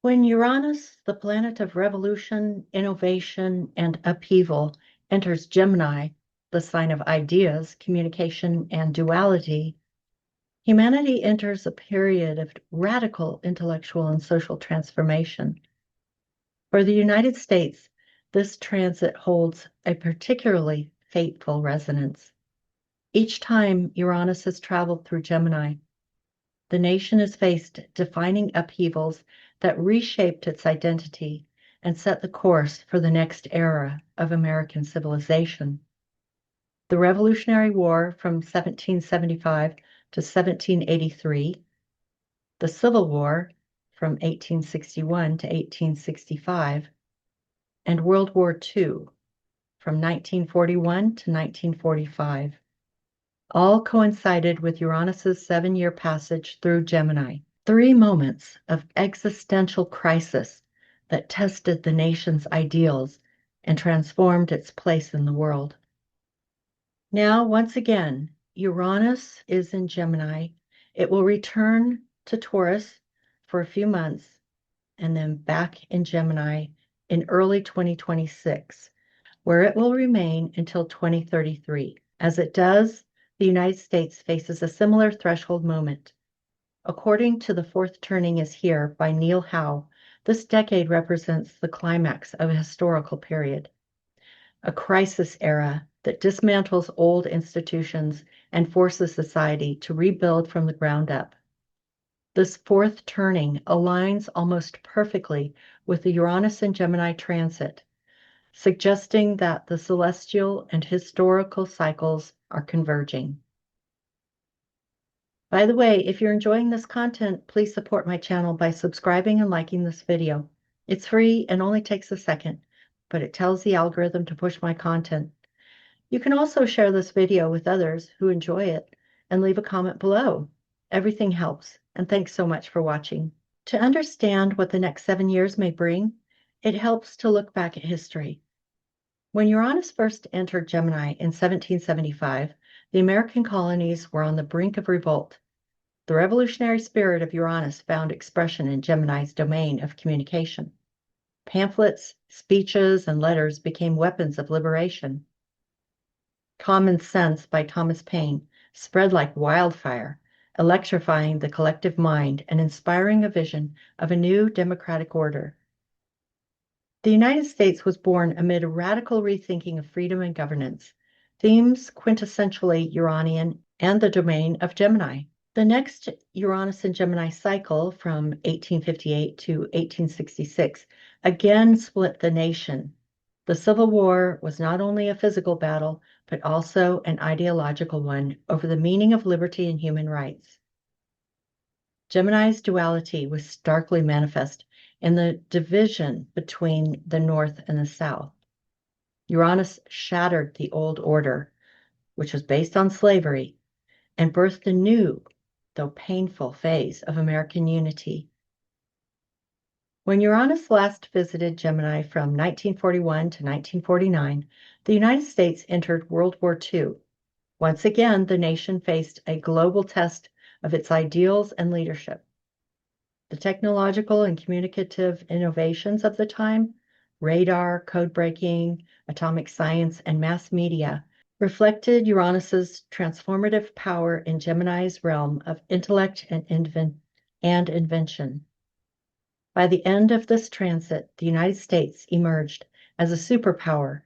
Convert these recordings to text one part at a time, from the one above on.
When Uranus, the planet of revolution, innovation, and upheaval, enters Gemini, the sign of ideas, communication, and duality, humanity enters a period of radical intellectual and social transformation. For the United States, this transit holds a particularly fateful resonance. Each time Uranus has traveled through Gemini, the nation has faced defining upheavals that reshaped its identity and set the course for the next era of American civilization. The Revolutionary War from 1775 to 1783, the Civil War from 1861 to 1865, and World War II from 1941 to 1945 all coincided with Uranus's 7-year passage through Gemini. 3 moments of existential crisis that tested the nation's ideals and transformed its place in the world. Now, once again, Uranus is in Gemini. It will return to Taurus for a few months and then back in Gemini in early 2026, where it will remain until 2033. As it does, the United States faces a similar threshold moment. According to The Fourth Turning is Here by Neil Howe, this decade represents the climax of a historical period, a crisis era that dismantles old institutions and forces society to rebuild from the ground up. This fourth turning aligns almost perfectly with the Uranus and Gemini transit, suggesting that the celestial and historical cycles are converging. By the way, if you're enjoying this content, please support my channel by subscribing and liking this video. It's free and only takes a second, but it tells the algorithm to push my content. You can also share this video with others who enjoy it and leave a comment below. Everything helps, and thanks so much for watching. To understand what the next 7 years may bring, it helps to look back at history. When Uranus first entered Gemini in 1775, the American colonies were on the brink of revolt. The revolutionary spirit of Uranus found expression in Gemini's domain of communication. Pamphlets, speeches, and letters became weapons of liberation. Common Sense by Thomas Paine spread like wildfire, electrifying the collective mind and inspiring a vision of a new democratic order. The United States was born amid a radical rethinking of freedom and governance, themes quintessentially Uranian and the domain of Gemini. The next Uranus and Gemini cycle from 1858 to 1866 again split the nation. The Civil War was not only a physical battle, but also an ideological one over the meaning of liberty and human rights. Gemini's duality was starkly manifest in the division between the North and the South. Uranus shattered the old order, which was based on slavery, and birthed a new, though painful, phase of American unity. When Uranus last visited Gemini from 1941 to 1949, the United States entered World War II. Once again, the nation faced a global test of its ideals and leadership. The technological and communicative innovations of the time, radar, code breaking, atomic science, and mass media, reflected Uranus's transformative power in Gemini's realm of intellect and invention. By the end of this transit, the United States emerged as a superpower,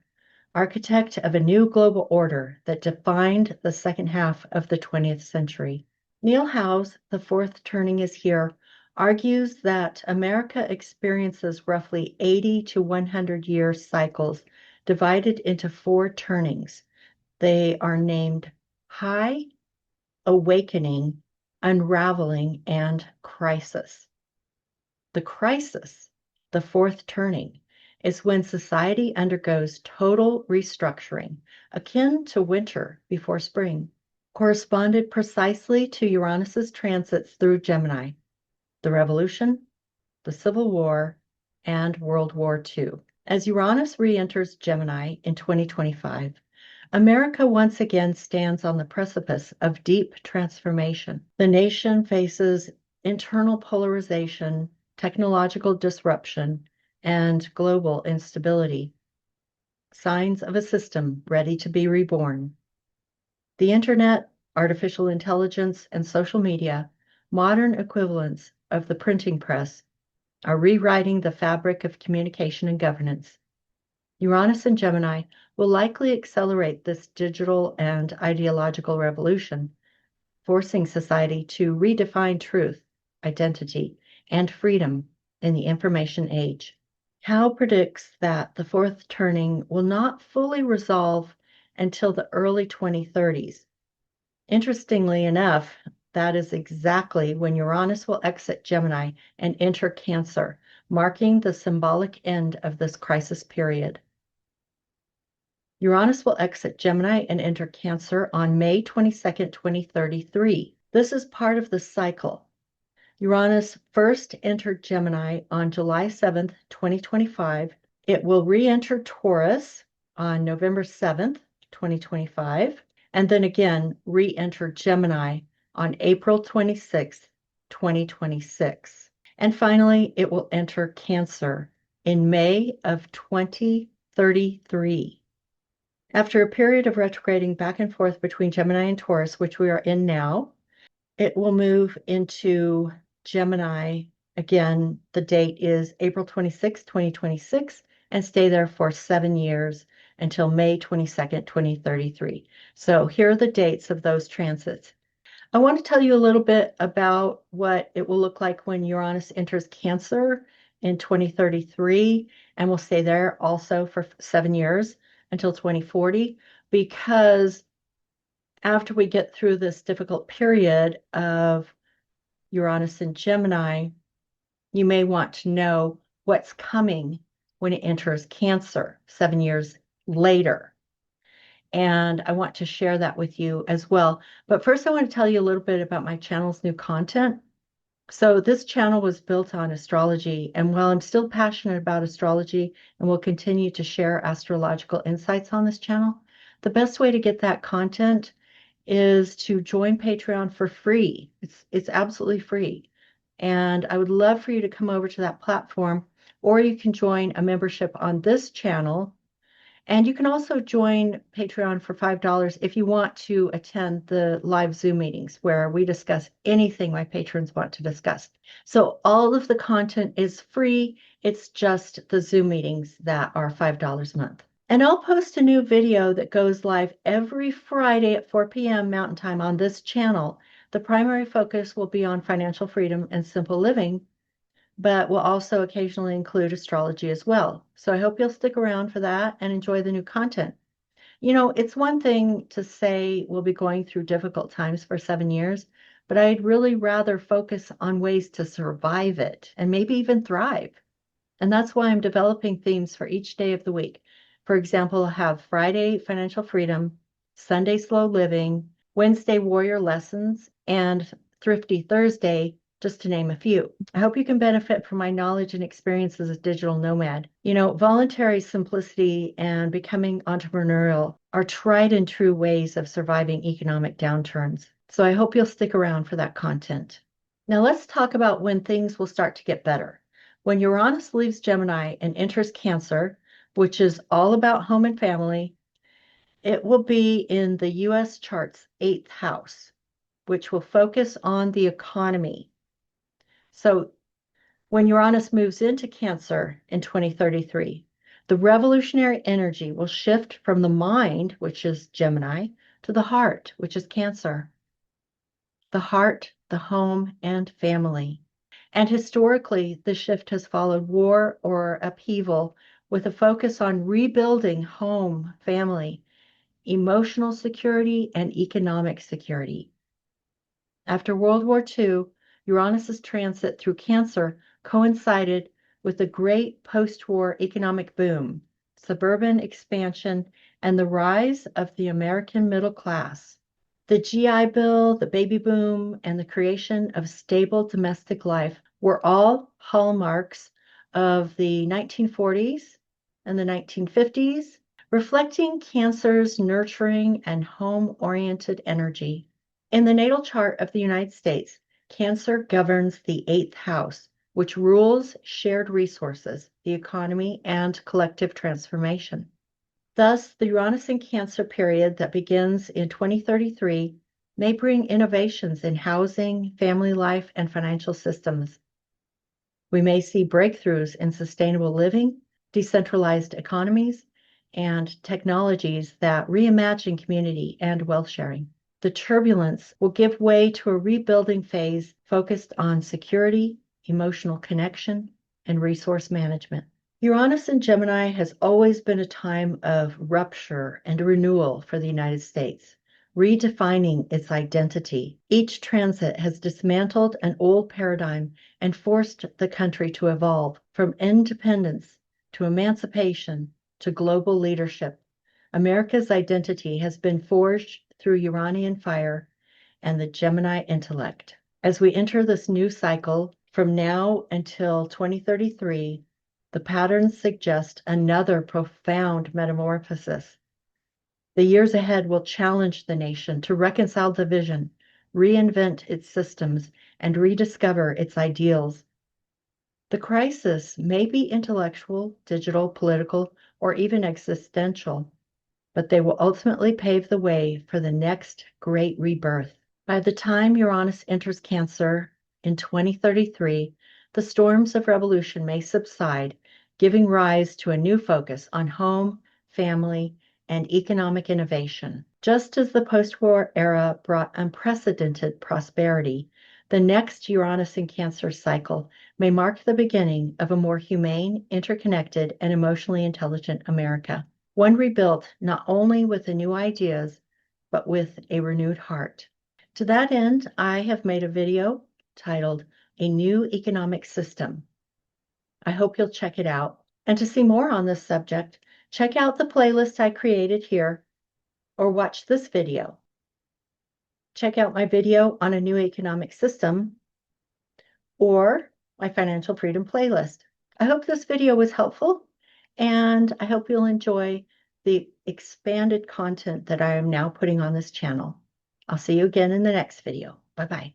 architect of a new global order that defined the second half of the 20th century. Neil Howe's The Fourth Turning is Here argues that America experiences roughly 80 to 100-year cycles divided into 4 turnings. They are named high, awakening, unraveling, and crisis. The crisis, the fourth turning, is when society undergoes total restructuring, akin to winter before spring, corresponded precisely to Uranus's transits through Gemini, the Revolution, the Civil War, and World War II. As Uranus re-enters Gemini in 2025, America once again stands on the precipice of deep transformation. The nation faces internal polarization technological disruption, and global instability. Signs of a system ready to be reborn. The internet, artificial intelligence, and social media, modern equivalents of the printing press, are rewriting the fabric of communication and governance. Uranus and Gemini will likely accelerate this digital and ideological revolution, forcing society to redefine truth, identity, and freedom in the information age. Howe predicts that the fourth turning will not fully resolve until the early 2030s. Interestingly enough, that is exactly when Uranus will exit Gemini and enter Cancer, marking the symbolic end of this crisis period. Uranus will exit Gemini and enter Cancer on May 22nd, 2033. This is part of the cycle. Uranus first entered Gemini on July 7th, 2025. It will re-enter Taurus on November 7th, 2025, and then again re-enter Gemini on April 26th, 2026. And finally, it will enter Cancer in May of 2033. After a period of retrograding back and forth between Gemini and Taurus, which we are in now, it will move into Gemini. Again, the date is April 26, 2026, and stay there for 7 years until May 22nd, 2033. So here are the dates of those transits. I want to tell you a little bit about what it will look like when Uranus enters Cancer in 2033, and will stay there also for 7 years until 2040, because after we get through this difficult period of Uranus and Gemini, you may want to know what's coming when it enters Cancer 7 years later. And I want to share that with you as well. But first, I want to tell you a little bit about my channel's new content. So this channel was built on astrology, and while I'm still passionate about astrology and will continue to share astrological insights on this channel, the best way to get that content is to join Patreon for free. It's absolutely free. And I would love for you to come over to that platform, or you can join a membership on this channel. And you can also join Patreon for $5 if you want to attend the live Zoom meetings where we discuss anything my patrons want to discuss. So all of the content is free. It's just the Zoom meetings that are $5 a month. And I'll post a new video that goes live every Friday at 4 p.m. Mountain Time on this channel. The primary focus will be on financial freedom and simple living, but will also occasionally include astrology as well. So I hope you'll stick around for that and enjoy the new content. You know, it's one thing to say we'll be going through difficult times for 7 years, but I'd really rather focus on ways to survive it and maybe even thrive. And that's why I'm developing themes for each day of the week. For example, I'll have Friday financial freedom, Sunday slow living, Wednesday warrior lessons, and thrifty Thursday, just to name a few. I hope you can benefit from my knowledge and experience as a digital nomad. You know, voluntary simplicity and becoming entrepreneurial are tried and true ways of surviving economic downturns. So I hope you'll stick around for that content. Now let's talk about when things will start to get better. When Uranus leaves Gemini and enters Cancer, which is all about home and family, it will be in the US chart's 8th house, which will focus on the economy. So when Uranus moves into Cancer in 2033, the revolutionary energy will shift from the mind, which is Gemini, to the heart, which is Cancer. The heart, the home, and family. And historically, the shift has followed war or upheaval with a focus on rebuilding home, family, emotional security, and economic security. After World War II, Uranus's transit through Cancer coincided with the great post-war economic boom, suburban expansion, and the rise of the American middle class. The GI Bill, the baby boom, and the creation of stable domestic life were all hallmarks of the 1940s and the 1950s, reflecting Cancer's nurturing and home-oriented energy. In the natal chart of the United States, Cancer governs the 8th house, which rules shared resources, the economy, and collective transformation. Thus, the Uranus in Cancer period that begins in 2033 may bring innovations in housing, family life, and financial systems. We may see breakthroughs in sustainable living, decentralized economies, and technologies that reimagine community and wealth sharing. The turbulence will give way to a rebuilding phase focused on security, emotional connection, and resource management. Uranus in Gemini has always been a time of rupture and renewal for the United States, redefining its identity. Each transit has dismantled an old paradigm and forced the country to evolve from independence to emancipation to global leadership. America's identity has been forged through Uranian fire and the Gemini intellect. As we enter this new cycle from now until 2033, the patterns suggest another profound metamorphosis. The years ahead will challenge the nation to reconcile division, reinvent its systems, and rediscover its ideals. The crisis may be intellectual, digital, political, or even existential, but they will ultimately pave the way for the next great rebirth. By the time Uranus enters Cancer in 2033, the storms of revolution may subside, giving rise to a new focus on home, family, and economic innovation. Just as the post-war era brought unprecedented prosperity, the next Uranus in Cancer cycle may mark the beginning of a more humane, interconnected, and emotionally intelligent America. One rebuilt not only with the new ideas, but with a renewed heart. To that end, I have made a video titled A New Economic System. I hope you'll check it out. And to see more on this subject, check out the playlist I created here or watch this video. Check out my video on a new economic system or my financial freedom playlist. I hope this video was helpful, and I hope you'll enjoy the expanded content that I am now putting on this channel. I'll see you again in the next video. Bye-bye.